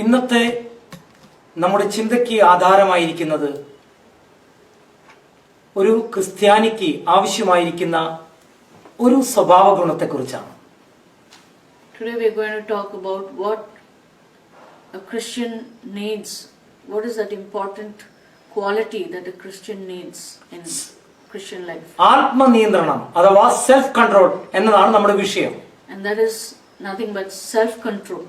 ഇന്നത്തെ നമ്മുടെ ചിന്തയ്ക്ക് ആധാരമായിരിക്കുന്നത് ഒരു ക്രിസ്ത്യാനിക്ക് ആവശ്യമായിരിക്കുന്ന ഒരു സ്വഭാവ ഗുണത്തെക്കുറിച്ചാണ്. Today we are going to talk about what a Christian needs. What is that important quality that a Christian needs in Christian life? ആത്മനിയന്ത്രണം അഥവാ self control എന്നതാണ് നമ്മുടെ വിഷയം. And that is nothing but self-control.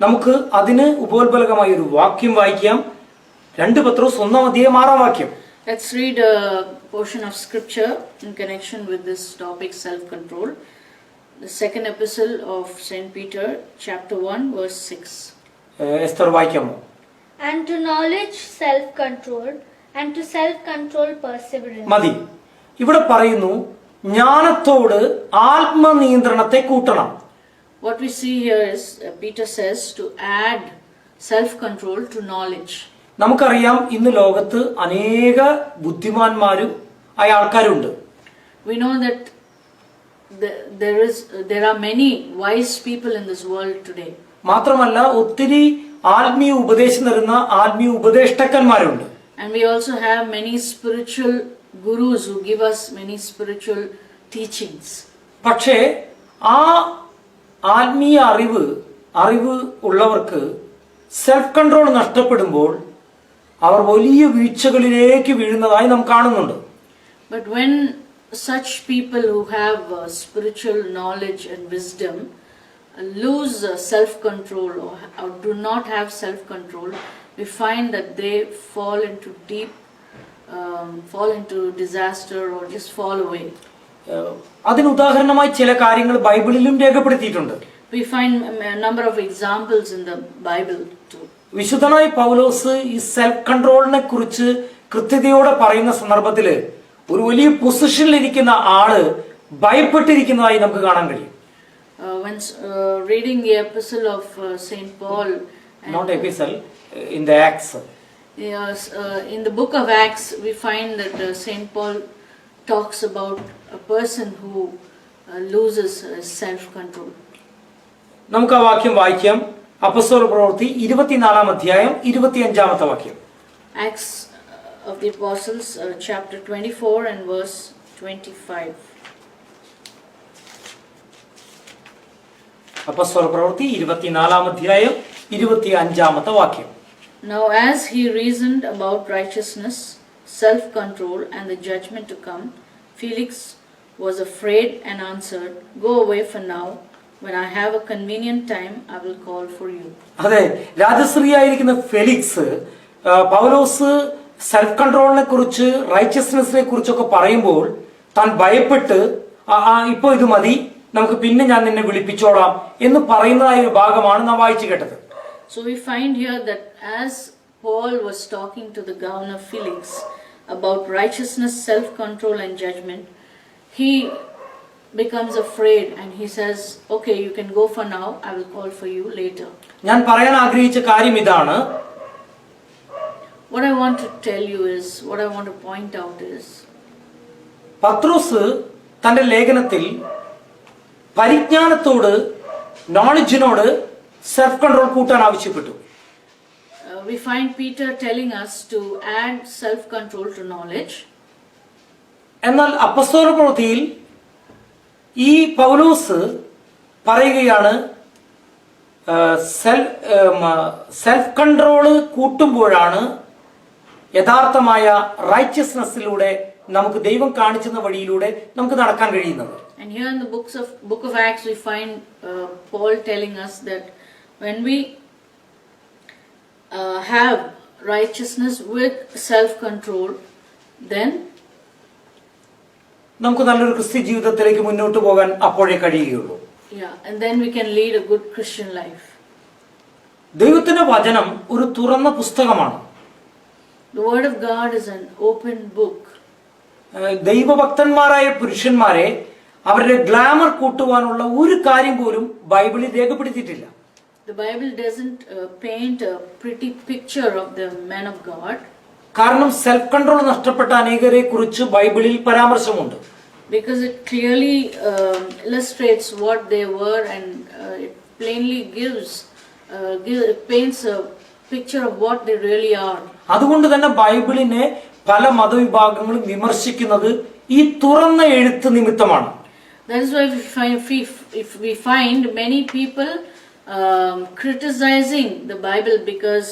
നമുക്ക് അതിന് ഉപോത്ബലകമായ ഒരു വാക്യം വായിക്കാം. 2 പത്രോസ് 1:6. Let's read a portion of scripture in connection with this topic, self-control. The second epistle of Saint Peter, chapter 1, verse 6. Esther വായിക്കാമോ? And to knowledge self-control, and to self-control perseverance. മതി. ഇവിടെ പറയുന്നു ജ്ഞാനത്തോട് ആത്മനിയന്ത്രണത്തെ കൂട്ടണം. What we see here is Peter says to add self-control to knowledge. നമുക്കറിയാം ഇന്ന് ലോകത്ത് അനേക ബുദ്ധിമാന്മാരും ആയ ആൾക്കാരുണ്ട്. We know that there are many wise people in this world today. മാത്രമല്ല ഒത്തിരി ആത്മീയ ഉപദേശം തരുന്ന ആത്മീയ ഉപദേഷ്ടാക്കന്മാരുണ്ട്. And we also have many spiritual gurus who give us many spiritual teachings. പക്ഷേ ആ ആത്മീയ അറിവ് ഉള്ളവർക്ക് സെൽഫ് കൺട്രോൾ നഷ്ടപ്പെടുമ്പോൾ അവർ വലിയ വീഴ്ചകളിലേക്ക് വീഴുന്നതായി നാം കാണുന്നുണ്ട്. But when such people who have spiritual knowledge and wisdom lose self-control or do not have self-control, we find that they fall into disaster or just fall away. അതിന് ഉദാഹരണമായി ചില കാര്യങ്ങൾ ബൈബിളിലും രേഖപ്പെടുത്തിയിട്ടുണ്ട്. We find a number of examples in the Bible too. വിശുദ്ധനായ പൗലോസ് ഈ self കൺട്രോളിനെ കുറിച്ച് കൃത്യതയോടെ പറയുന്ന സന്ദർഭത്തിൽ ഒരു വലിയ പൊസിഷനിൽ ഇരിക്കുന്ന ആള് ഭയപ്പെട്ടിരിക്കുന്നതായി നമുക്ക് കാണാൻ കഴിയും. When reading the epistle of Saint Paul, not epistle, in the Acts. Yes, in the book of Acts, we find that Saint Paul talks about a person who loses self-control. നമുക്ക് ആ വാക്യം വായിക്കാം. അപ്പോസ്തല പ്രവൃത്തി 24-25. Acts of the Apostles, chapter 24 and verse 25. അപ്പോസ്തല പ്രവൃത്തി 24-25. Now as he reasoned about righteousness, self-control and the judgment to come, Felix was afraid and answered, "Go away for now. When I have a convenient time, I will call for you." അതെ, രാജശ്രീയായിരിക്കുന്ന Felix പൗലോസ് self കൺട്രോളിനെ കുറിച്ച് റൈച്ചസ്നെസ്സിനെ കുറിച്ചൊക്കെ പറയുമ്പോൾ താൻ ഭയപ്പെട്ട് ഇപ്പോ ഇത് മതി, നമുക്ക് പിന്നെ ഞാൻ നിന്നെ വിളിപ്പിച്ചോളാം എന്ന് പറയുന്നതായ ഒരു ഭാഗമാണ് നാം വായിച്ചു കേട്ടത്. So we find here that as Paul was talking to the governor Felix about righteousness, self-control and judgment, he becomes afraid and he says, "Okay, you can go for now, I will call for you later." ഞാൻ പറയാൻ ആഗ്രഹിച്ച കാര്യം ഇതാണ്. What I want to tell you is, what I want to point out is, പത്രോസ് തന്റെ ലേഖനത്തിൽ പരിജ്ഞാനത്തോട് നോളജിനോട് self control കൂട്ടാൻ ആവശ്യപ്പെട്ടു. We find Peter telling us to add self-control to knowledge. എന്നാൽ അപ്പോസ്തല പ്രവൃത്തിയിൽ ഈ പൗലോസ് പറയുകയാണ് സെൽഫ് കൺട്രോള് കൂട്ടുമ്പോഴാണ് യഥാർത്ഥമായ റൈച്ചസ്നെസ്സിലൂടെ നമുക്ക് ദൈവം കാണിച്ചുന്ന വഴിയിലൂടെ നമുക്ക് നടക്കാൻ കഴിയുന്നത്. And here in the book of Acts we find Paul telling us that when we have righteousness with self-control, then നമുക്ക് നല്ലൊരു ക്രിസ്ത്യ ജീവിതത്തിലേക്ക് മുന്നോട്ട് പോകാൻ അപ്പോഴേ കഴിയുകയുള്ളൂ. And then we can lead a good Christian life. ദൈവത്തിന്റെ വചനം ഒരു തുറന്ന പുസ്തകമാണ്. The word of God is an open book. ദൈവഭക്തന്മാരായ പുരുഷന്മാരെ അവരുടെ ഗ്ലാമർ കൂട്ടുവാനുള്ള ഒരു കാര്യം പോലും ബൈബിളിൽ രേഖപ്പെടുത്തിയിട്ടില്ല. The Bible doesn't paint a pretty picture of the men of God. കാരണം സെൽഫ് കൺട്രോൾ നഷ്ടപ്പെട്ട അനേകരെ കുറിച്ച് ബൈബിളിൽ പരാമർശമുണ്ട്. Because it clearly illustrates what they were, and it plainly gives paints a picture of what they really are. അതുകൊണ്ട് തന്നെ ബൈബിളിനെ പല മതവിഭാഗങ്ങളും വിമർശിക്കുന്നത് ഈ തുറന്ന എഴുത്ത് നിമിത്തമാണ്. That is why if we find many people criticizing the Bible because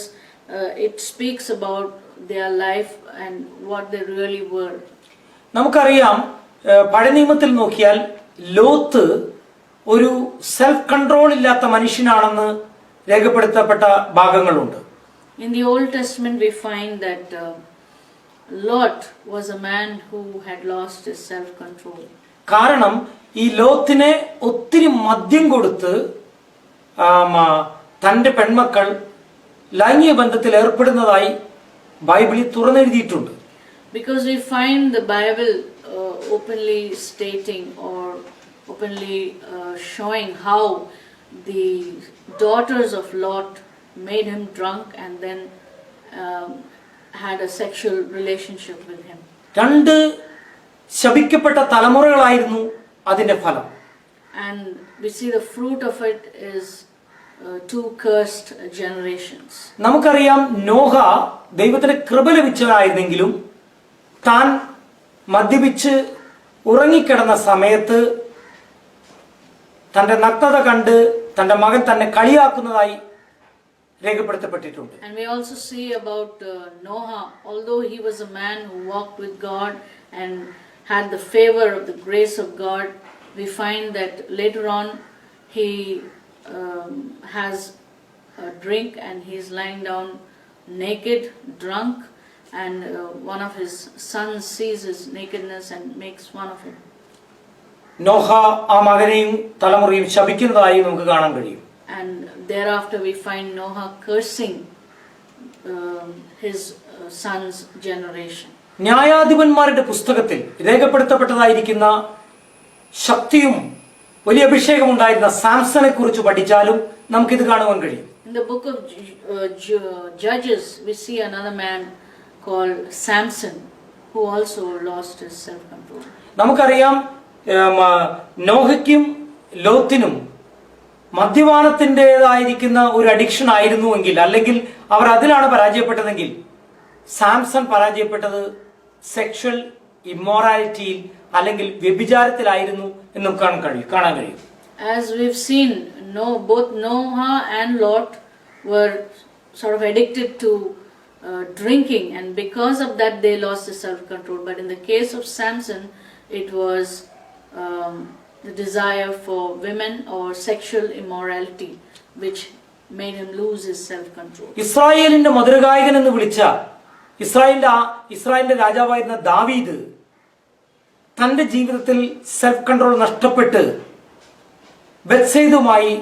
it speaks about their life and what they really were. നമുക്കറിയാം, പഴയ നിയമത്തിൽ നോക്കിയാൽ ലോത്ത് ഒരു സെൽഫ് കൺട്രോൾ ഇല്ലാത്ത മനുഷ്യനാണെന്ന് രേഖപ്പെടുത്തപ്പെട്ട ഭാഗങ്ങളുണ്ട്. In the Old Testament we find that Lot was a man who had lost his self-control. കാരണം ഈ ലോത്തിനെ ഒത്തിരി മദ്യം കൊടുത്ത് തന്റെ പെൺമക്കൾ ലൈംഗിക ബന്ധത്തിൽ ഏർപ്പെടുന്നതായി ബൈബിളിൽ തുറന്നെഴുതിയിട്ടുണ്ട്. Because we find the Bible openly stating or openly showing how the daughters of Lot made him drunk and then had a sexual relationship with him. രണ്ട് ശപിക്കപ്പെട്ട തലമുറകളായിരുന്നു അതിന്റെ ഫലം. And we see the fruit of it is two cursed generations. നമുക്കറിയാം, നോഹ ദൈവത്തിന്റെ കൃപ ലഭിച്ചവനായിരുന്നെങ്കിലും താൻ മദ്യപിച്ച് ഉറങ്ങിക്കിടന്ന സമയത്ത് തന്റെ നഗ്നത കണ്ട് തന്റെ മകൻ തന്നെ കളിയാക്കുന്നതായി രേഖപ്പെടുത്തപ്പെട്ടിട്ടുണ്ട്. And we also see about Noah, although he was a man who walked with God and had the favor of the grace of God, we find that later on he has a drink and he is lying down naked, drunk, and one of his sons sees his nakedness and makes fun of him. Noah ആ മകനെയും തലമുറയും ശപിക്കുന്നതായി നമുക്ക് കാണാൻ കഴിയും. And thereafter we find Noah cursing his son's generation. ന്യായാധിപന്മാരുടെ പുസ്തകത്തിൽ രേഖപ്പെടുത്തപ്പെട്ടതായിരിക്കുന്ന ശക്തിയും വലിയ അഭിഷേകം ഉണ്ടായിരുന്ന സാംസനെ കുറിച്ച് പഠിച്ചാലും നമുക്കിത് കാണുവാൻ കഴിയും. In the book of Judges, we see another man called Samson who also lost his self-control. നമുക്കറിയാം, നോഹയ്ക്കും ലോത്തിനും മദ്യപാനത്തിൻ്റെതായിരിക്കുന്ന ഒരു അഡിക്ഷൻ ആയിരുന്നുവെങ്കിൽ, അല്ലെങ്കിൽ അവർ അതിലാണ് പരാജയപ്പെട്ടതെങ്കിൽ, സാംസൺ പരാജയപ്പെട്ടത് സെക്ഷൽ ഇമ്മോറാലിറ്റിയിൽ അല്ലെങ്കിൽ വ്യഭിചാരത്തിലായിരുന്നു എന്നും കാണാൻ കഴിയും. As we've seen, both Noah and Lot were sort of addicted to drinking, and because of that they lost their self-control. But in the case of Samson, it was the desire for women or sexual immorality which made him lose his self-control. ഇസ്രായേലിന്റെ മധുരഗായകൻ എന്ന് വിളിച്ച ഇസ്രായേലിന്റെ രാജാവായിരുന്ന ദാവീദ് തന്റെ ജീവിതത്തിൽ self control നഷ്ടപ്പെട്ട് ബത്സേദുമായി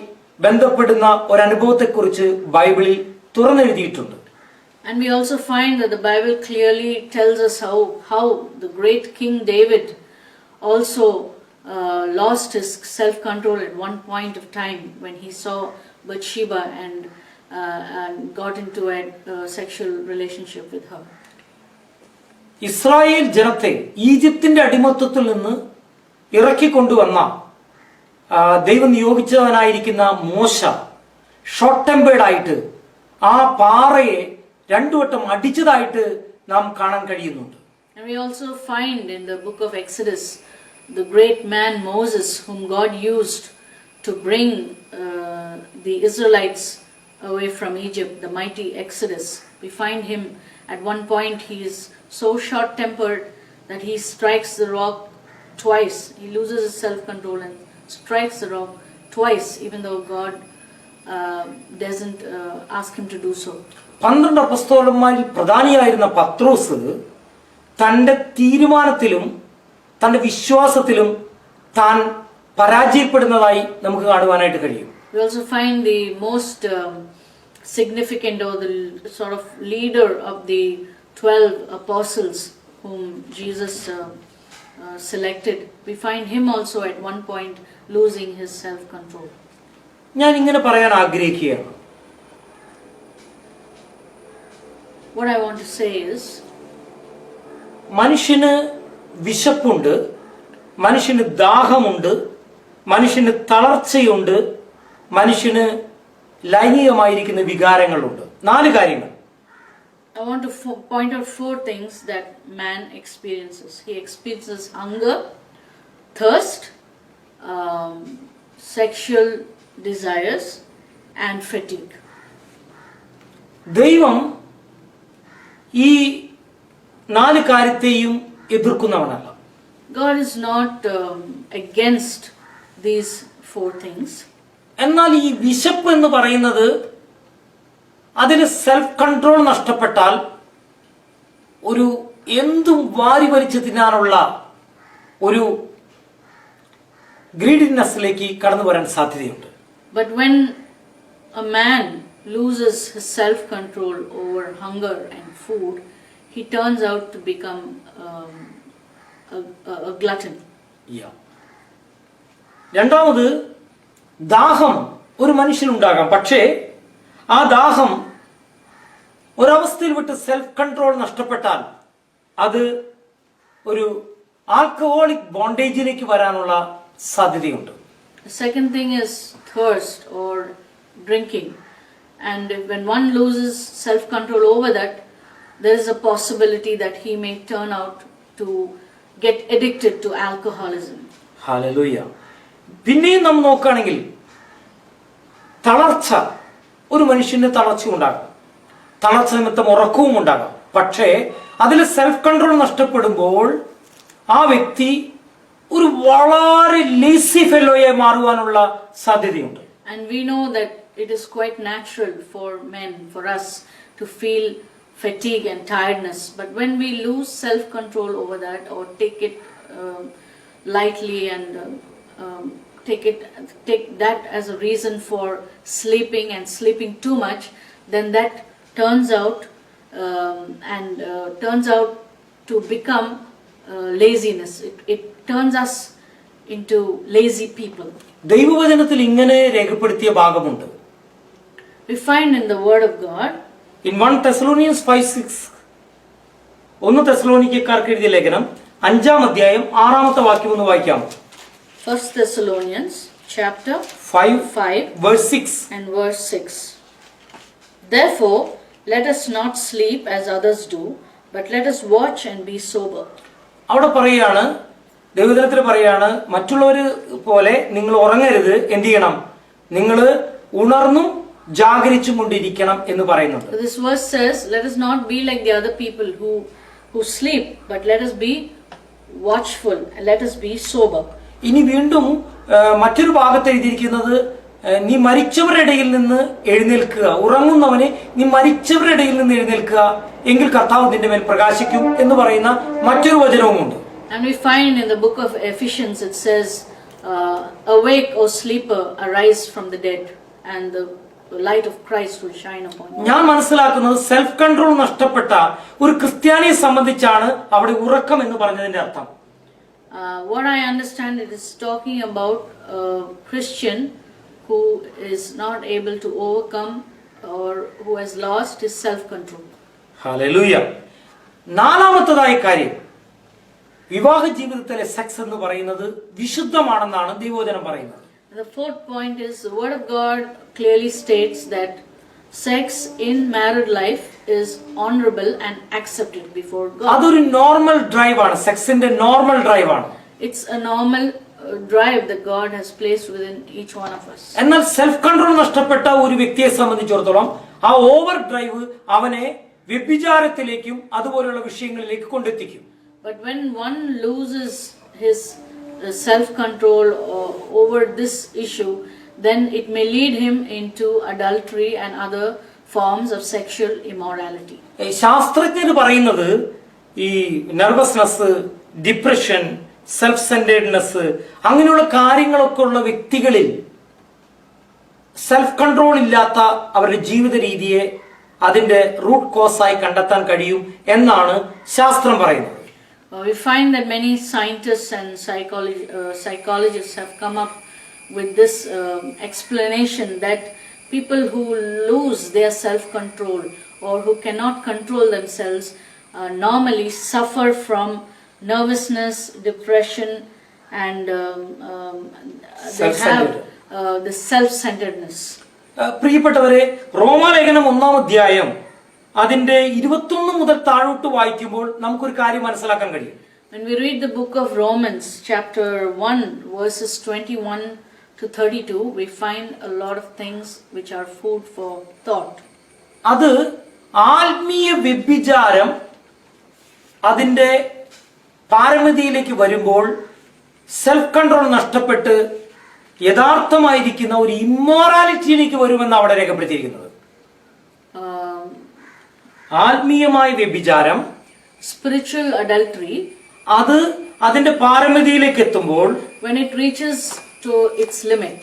ബന്ധപ്പെടുന്ന ഒരു അനുഭവത്തെക്കുറിച്ച് ബൈബിളിൽ തുറന്നെഴുതിയിട്ടുണ്ട്. And we also find that the Bible clearly tells us how the great King David also lost his self-control at one point of time when he saw Bathsheba and got into a sexual relationship with her. Israel ജനത്തെ ഈജിപ്തിന്റെ അടിമത്വത്തിൽ നിന്ന് ഇറക്കിക്കൊണ്ടുവന്ന ദൈവം നിയോഗിച്ചവനായിരിക്കുന്ന മോശ short tempered ആയിട്ട് ആ പാറയെ രണ്ടു വട്ടം അടിച്ചതായിട്ട് നാം കാണാൻ കഴിയുന്നുണ്ട്. And we also find in the book of Exodus the great man Moses, whom God used to bring the Israelites away from Egypt, the mighty Exodus. We find him at one point, he is so short-tempered that he strikes the rock twice. He loses his self-control and strikes the rock twice, even though God doesn't ask him to do so. 12 അപ്പോസ്തലന്മാരിൽ പ്രധാനിയായിരുന്ന പത്രോസ് തന്റെ തീരുമാനത്തിലും തന്റെ വിശ്വാസത്തിലും താൻ പരാജയപ്പെടുന്നതായി നമുക്ക് കാണുവാനായിട്ട് കഴിയും. We also find the most significant or the sort of leader of the 12 apostles whom Jesus selected. We find him also at one point losing his self-control. ഞാൻ ഇങ്ങനെ പറയാൻ ആഗ്രഹിക്കുകയാണ്. What I want to say is, മനുഷ്യന് വിശപ്പുണ്ട്, മനുഷ്യന് ദാഹമുണ്ട്, മനുഷ്യന് തളർച്ചയുണ്ട്, മനുഷ്യന് ലൈംഗികമായിരിക്കുന്ന വികാരങ്ങളുണ്ട്. 4 കാര്യങ്ങൾ. I want to point out 4 things that man experiences. He experiences hunger, thirst, sexual desires, and fatigue. ദൈവം ഈ 4 കാര്യത്തെയും എതിർക്കുന്നവനല്ല. God is not against these 4 things. എന്നാൽ ഈ വിശപ്പ് എന്ന് പറയുന്നത് അതിന് സെൽഫ് കൺട്രോൾ നഷ്ടപ്പെട്ടാൽ ഒരു എന്തും വാരി വലിച്ചു തിന്നാനുള്ള ഒരു ഗ്രീഡിനെസ്സിലേക്ക് കടന്നു വരാൻ സാധ്യതയുണ്ട്. But when a man loses his self-control over hunger and food, he turns out to become a glutton. രണ്ടാമത്, ദാഹം ഒരു മനുഷ്യനുണ്ടാകാം. പക്ഷേ ആ ദാഹം ഒരവസ്ഥയിൽ വിട്ട് സെൽഫ് കൺട്രോൾ നഷ്ടപ്പെട്ടാൽ അത് ഒരു ആൽക്കഹോളിക് ബോണ്ടേജിലേക്ക് വരാനുള്ള സാധ്യതയുണ്ട്. The second thing is thirst or drinking. And when one loses self-control over that, there is a possibility that he may turn out to get addicted to alcoholism. Hallelujah. പിന്നെയും നാം നോക്കുകയാണെങ്കിൽ തളർച്ച, ഒരു മനുഷ്യന് തളർച്ച ഉണ്ടാകാം, തളർച്ച നിമിത്തം ഉറക്കവും ഉണ്ടാകാം. പക്ഷേ അതിൽ സെൽഫ് കൺട്രോൾ നഷ്ടപ്പെടുമ്പോൾ ആ വ്യക്തി ഒരു വളരെ ലേസി ഫെലോയായി മാറുവാനുള്ള സാധ്യതയുണ്ട്. And we know that it is quite natural for men, for us, to feel fatigue and tiredness. But when we lose self-control over that, or take it lightly and take that as a reason for sleeping and sleeping too much, then that turns out to become laziness. It turns us into lazy people. ദൈവവചനത്തിൽ ഇങ്ങനെ രേഖപ്പെടുത്തിയ ഭാഗമുണ്ട്. We find in the Word of God, in 1 Thessalonians 5:6, 1 തെസ്സലോനിക്കക്കാർക്ക് എഴുതിയ ലേഖനം 5-ാം അധ്യായം 6-ാമത്തെ വാക്യം ഒന്ന് വായിക്കാം. 1 Thessalonians chapter 5 verse 6. and verse 6. Therefore, let us not sleep as others do, but let us watch and be sober. അവിടെ പറയാണ്, ദൈവവചനത്തിൽ പറയാണ്, മറ്റുള്ളവർ പോലെ നിങ്ങൾ ഉറങ്ങരുത്, എന്ത് ചെയ്യണം, നിങ്ങൾ ഉണർന്നും ജാഗരിച്ചും കൊണ്ടിരിക്കണം എന്ന് പറയുന്നുണ്ട്. This verse says, let us not be like the other people who sleep, but let us be watchful and let us be sober. ഇനി വീണ്ടും മറ്റൊരു ഭാഗത്ത് എഴുതിയിരിക്കുന്നത്, നീ മരിച്ചവരുടെ ഇടയിൽ നിന്ന് എഴുന്നേൽക്കുക, ഉറങ്ങുന്നവനെ നീ മരിച്ചവരുടെ ഇടയിൽ നിന്ന് എഴുന്നേൽക്കുക, എങ്കിൽ കർത്താവ് നിന്റെ മേൽ പ്രകാശിക്കും എന്ന് പറയുന്ന മറ്റൊരു വചനവുമുണ്ട്. And we find in the book of Ephesians it says, awake, O sleeper, arise from the dead, and the light of Christ will shine upon you. ഞാൻ മനസ്സിലാക്കുന്നത് സെൽഫ് കൺട്രോൾ നഷ്ടപ്പെട്ട ഒരു ക്രിസ്ത്യാനിയെ സംബന്ധിച്ചാണ് അവിടെ ഉറക്കം എന്ന് പറഞ്ഞതിന്റെ അർത്ഥം. What I understand, it is talking about a Christian who is not able to overcome or who has lost his self-control. Hallelujah. 4-ാമത്തേതായ കാര്യം, വിവാഹ ജീവിതത്തിലെ സെക്സ് എന്ന് പറയുന്നത് വിശുദ്ധമാണെന്നാണ് ദൈവവചനം പറയുന്നത്. The 4th point is, the Word of God clearly states that sex in married life is honorable and accepted before God. അതൊരു normal drive ആണ്, സെക്സിന്റെ നോർമൽ ഡ്രൈവ് ആണ്. It's a normal drive that God has placed within each one of us. എന്നാൽ self control നഷ്ടപ്പെട്ട ഒരു വ്യക്തിയെ സംബന്ധിച്ചിടത്തോളം ആ over drive അവനെ വ്യഭിചാരത്തിലേക്കും അതുപോലെയുള്ള വിഷയങ്ങളിലേക്ക് കൊണ്ടെത്തിക്കും. But when one loses his self-control over this issue, then it may lead him into adultery and other forms of sexual immorality. ശാസ്ത്രജ്ഞർ പറയുന്നത് ഈ നെർവസ്നെസ്, ഡിപ്രഷൻ, സെൽഫ് സെന്റേഡ്നെസ്, അങ്ങനെയുള്ള കാര്യങ്ങളൊക്കെ ഉള്ള വ്യക്തികളിൽ സെൽഫ് കൺട്രോൾ ഇല്ലാത്ത അവരുടെ ജീവിത രീതിയെ അതിന്റെ റൂട്ട് കോസായി കണ്ടെത്താൻ കഴിയും എന്നാണ് ശാസ്ത്രം പറയുന്നത്. We find that many scientists and psychologists have come up with this explanation that people who lose their self-control or who cannot control themselves normally suffer from nervousness, depression, and they have the self-centeredness. പ്രിയപ്പെട്ടവരെ, റോമാലേഖനം 1-ാം അധ്യായം അതിന്റെ 21 മുതൽ താഴോട്ട് വായിക്കുമ്പോൾ നമുക്കൊരു കാര്യം മനസ്സിലാക്കാൻ കഴിയും. When we read the book of Romans, chapter 1, verses 21 to 32, we find a lot of things which are food for thought. അത് ആത്മീയ വ്യഭിചാരം അതിന്റെ പാരമിതിയിലേക്ക് വരുമ്പോൾ സെൽഫ് കൺട്രോൾ നഷ്ടപ്പെട്ട് യഥാർത്ഥമായിരിക്കുന്ന ഒരു ഇമ്മോറാലിറ്റിയിലേക്ക് വരുമെന്ന് അവിടെ രേഖപ്പെടുത്തിയിരിക്കുന്നത്. ആത്മീയമായ വ്യഭിചാരം, Spiritual adultery, അത് അതിന്റെ പാരമിതിയിലേക്ക് എത്തുമ്പോൾ, when it reaches to its limit,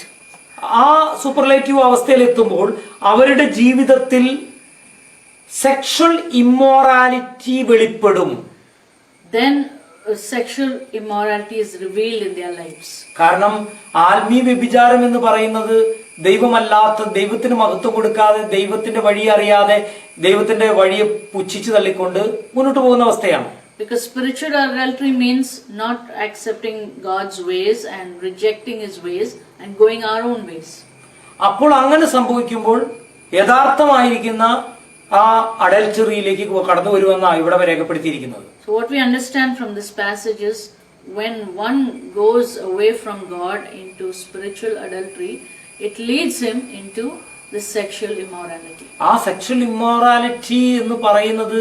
ആ സൂപ്പർലേറ്റീവ് അവസ്ഥയിൽ എത്തുമ്പോൾ അവരുടെ ജീവിതത്തിൽ സെക്ഷൽ ഇമ്മോറാലിറ്റി വെളിപ്പെടും. then sexual immorality is revealed in their lives. കാരണം ആത്മീയ വ്യഭിചാരം എന്ന് പറയുന്നത് ദൈവമല്ലാത്ത, ദൈവത്തിന് മഹത്വം കൊടുക്കാതെ, ദൈവത്തിന്റെ വഴി അറിയാതെ, ദൈവത്തിന്റെ വഴിയെ പുച്ഛിച്ചു തള്ളിക്കൊണ്ട് മുന്നോട്ട് പോകുന്ന അവസ്ഥയാണ്. Because spiritual adultery means not accepting God's ways and rejecting His ways and going our own ways. അപ്പോൾ അങ്ങനെ സംഭവിക്കുമ്പോൾ യഥാർത്ഥമായിരിക്കുന്ന ആ അഡൽറ്ററിയിലേക്ക് കടന്നു വരുമെന്നാണ് ഇവിടെ രേഖപ്പെടുത്തിയിരിക്കുന്നത്. So what we understand from this passage is when one goes away from God into spiritual adultery, it leads him into the sexual immorality. ആ sexual immorality എന്ന് പറയുന്നത്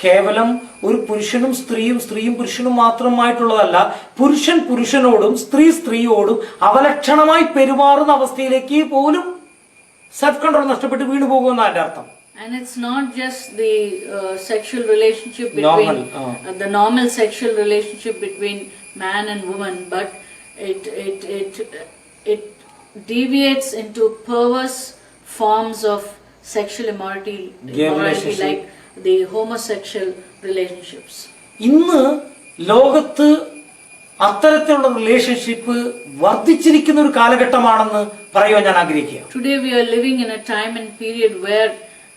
കേവലം ഒരു പുരുഷനും സ്ത്രീയും, സ്ത്രീയും പുരുഷനും മാത്രമായിട്ടുള്ളതല്ല. പുരുഷൻ പുരുഷനോടും സ്ത്രീ സ്ത്രീയോടും അവലക്ഷണമായി പെരുമാറുന്ന അവസ്ഥയിലേക്ക് പോലും സെൽഫ് കൺട്രോൾ നഷ്ടപ്പെട്ട് വീണു പോകുമെന്നാണ് എൻ്റെ അർത്ഥം. And it's not just the sexual relationship between the normal sexual relationship between man and woman, but it deviates into perverse forms of sexual immorality like the homosexual relationships. ഇന്ന് ലോകത്ത് അത്തരത്തിലുള്ള relationship വർദ്ധിച്ചിരിക്കുന്ന ഒരു കാലഘട്ടമാണെന്ന് പറയുവാൻ ഞാൻ ആഗ്രഹിക്കുക. Today we are living in a time and period where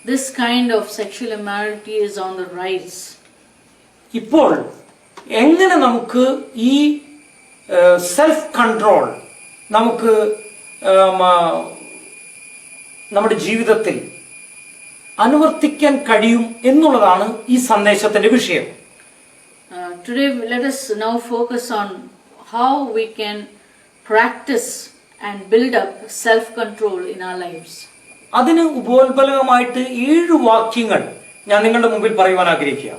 this kind of sexual immorality is on the rise. ഇപ്പോൾ എങ്ങനെ നമുക്ക് ഈ സെൽഫ് കൺട്രോൾ നമുക്ക് നമ്മുടെ ജീവിതത്തിൽ അനുവർത്തിക്കാൻ കഴിയും എന്നുള്ളതാണ് ഈ സന്ദേശത്തിന്റെ വിഷയം. Today let us now focus on how we can practice and build up self-control in our lives. അതിന് ഉപോത്ബലകമായിട്ട് 7 വാക്യങ്ങൾ ഞാൻ നിങ്ങളുടെ മുമ്പിൽ പറയുവാൻ ആഗ്രഹിക്കുക.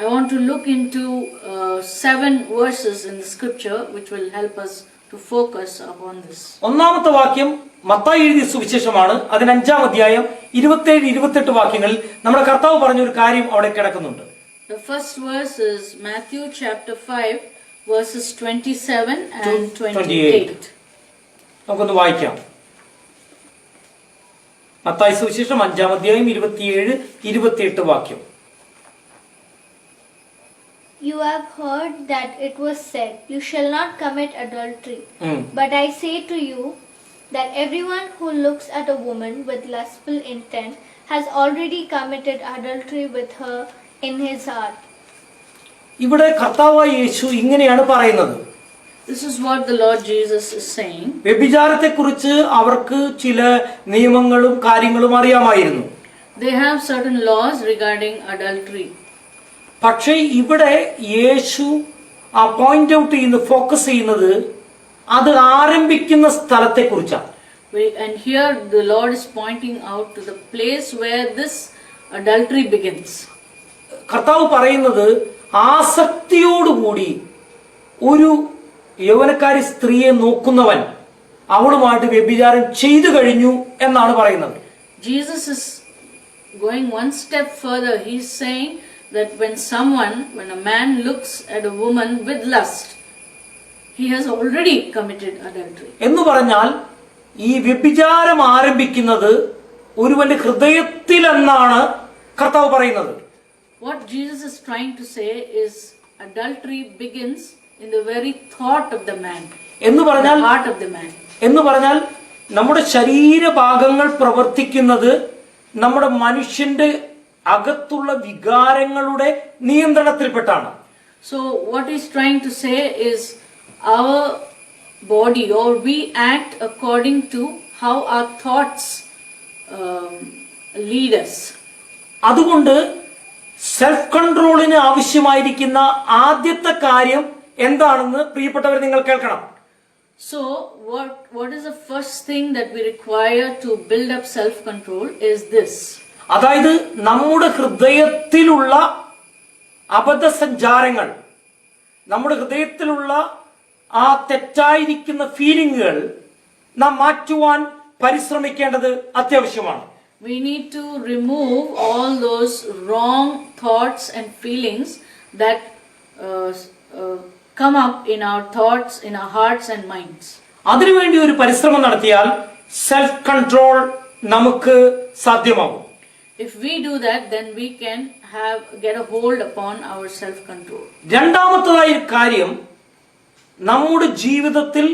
I want to look into 7 verses in the scripture which will help us to focus upon this. ഒന്നാമത്തെ വാക്യം മത്തായി എഴുതിയ സുവിശേഷമാണ്. അതിന് 5-ാം അധ്യായം 27-28 വാക്യങ്ങളിൽ നമ്മുടെ കർത്താവ് പറഞ്ഞ ഒരു കാര്യം അവിടെ കിടക്കുന്നുണ്ട്. The first verse is Matthew chapter 5 verses 27 and 28. നമുക്കൊന്ന് വായിക്കാം. മത്തായി സുവിശേഷം 5-ാം അധ്യായം 27-28 വാക്യം. You have heard that it was said, "You shall not commit adultery." But I say to you that everyone who looks at a woman with lustful intent has already committed adultery with her in his heart. ഇവിടെ കർത്താവായ യേശു ഇങ്ങനെയാണ് പറയുന്നത്. This is what the Lord Jesus is saying. വ്യഭിചാരത്തെക്കുറിച്ച് അവർക്ക് ചില നിയമങ്ങളും കാര്യങ്ങളും അറിയാമായിരുന്നു. They have certain laws regarding adultery. പക്ഷേ ഇവിടെ യേശു ആ പോയിന്റ് ഔട്ട് ചെയ്യുന്ന, ഫോക്കസ് ചെയ്യുന്നത് അത് ആരംഭിക്കുന്ന സ്ഥലത്തെക്കുറിച്ചാണ്. And here the Lord is pointing out to the place where this adultery begins. കർത്താവ് പറയുന്നത് ആസക്തിയോടുകൂടി ഒരു യൗവനക്കാരി സ്ത്രീയെ നോക്കുന്നവൻ അവളുമായിട്ട് വ്യഭിചാരം ചെയ്തു കഴിഞ്ഞു എന്നാണ് പറയുന്നത്. Jesus is going one step further. He is saying that when a man looks at a woman with lust, he has already committed adultery. എന്ന് പറഞ്ഞാൽ ഈ വ്യഭിചാരം ആരംഭിക്കുന്നത് ഒരുവന്റെ ഹൃദയത്തിൽ എന്നാണ് കർത്താവ് പറയുന്നത്. What Jesus is trying to say is adultery begins in the very thought of the man, എന്ന് പറഞ്ഞാൽ the heart of the man. എന്ന് പറഞ്ഞാൽ നമ്മുടെ ശരീരഭാഗങ്ങൾ പ്രവർത്തിക്കുന്നത് നമ്മുടെ മനുഷ്യന്റെ അകത്തുള്ള വികാരങ്ങളുടെ നിയന്ത്രണത്തിൽപ്പെട്ടാണ്. So what he's trying to say is our body, or we act according to how our thoughts lead us. അതുകൊണ്ട് സെൽഫ് കൺട്രോളിന് ആവശ്യമായിരിക്കുന്ന ആദ്യത്തെ കാര്യം എന്താണെന്ന് പ്രിയപ്പെട്ടവർ നിങ്ങൾ കേൾക്കണം. So what is the first thing that we require to build up self-control is this. അതായത് നമ്മുടെ ഹൃദയത്തിലുള്ള അബദ്ധസഞ്ചാരങ്ങൾ, നമ്മുടെ ഹൃദയത്തിലുള്ള ആ തെറ്റായിരിക്കുന്ന ഫീലിംഗുകൾ നാം മാറ്റുവാൻ പരിശ്രമിക്കേണ്ടത് അത്യാവശ്യമാണ്. We need to remove all those wrong thoughts and feelings that come up in our thoughts, in our hearts and minds. അതിനുവേണ്ടി ഒരു പരിശ്രമം നടത്തിയാൽ സെൽഫ് കൺട്രോൾ നമുക്ക് സാധ്യമാകും. If we do that, then we can get a hold upon our self-control. രണ്ടാമത്തേതായ കാര്യം, നമ്മുടെ ജീവിതത്തിൽ